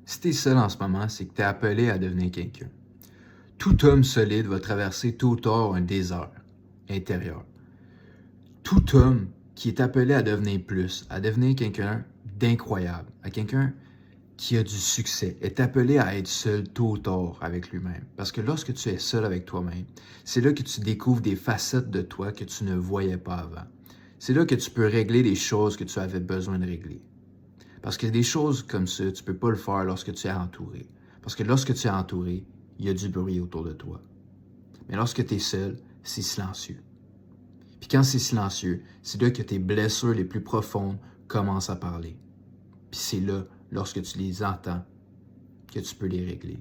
Si tu es seul en ce moment, c'est que tu es appelé à devenir quelqu'un. Tout homme solide va traverser tôt ou tard un désert intérieur. Tout homme qui est appelé à devenir plus, à devenir quelqu'un d'incroyable, à quelqu'un qui a du succès, est appelé à être seul tôt ou tard avec lui-même. Parce que lorsque tu es seul avec toi-même, c'est là que tu découvres des facettes de toi que tu ne voyais pas avant. C'est là que tu peux régler les choses que tu avais besoin de régler. Parce que des choses comme ça, tu ne peux pas le faire lorsque tu es entouré. Parce que lorsque tu es entouré, il y a du bruit autour de toi. Mais lorsque tu es seul, c'est silencieux. Puis quand c'est silencieux, c'est là que tes blessures les plus profondes commencent à parler. Puis c'est là, lorsque tu les entends, que tu peux les régler.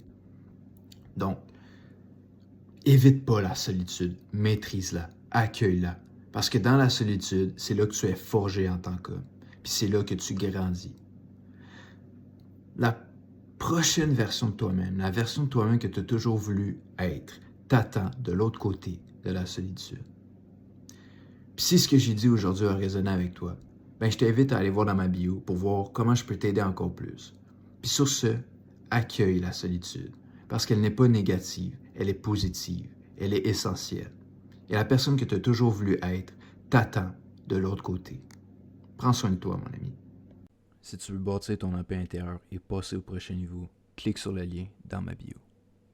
Donc, évite pas la solitude, maîtrise-la, accueille-la. Parce que dans la solitude, c'est là que tu es forgé en tant qu'homme. Puis c'est là que tu grandis. La prochaine version de toi-même, la version de toi-même que tu as toujours voulu être, t'attend de l'autre côté de la solitude. Puis si ce que j'ai dit aujourd'hui a résonné avec toi, ben je t'invite à aller voir dans ma bio pour voir comment je peux t'aider encore plus. Puis sur ce, accueille la solitude, parce qu'elle n'est pas négative, elle est positive, elle est essentielle. Et la personne que tu as toujours voulu être t'attend de l'autre côté. Prends soin de toi, mon ami. Si tu veux bâtir ton paix intérieur et passer au prochain niveau, clique sur le lien dans ma bio.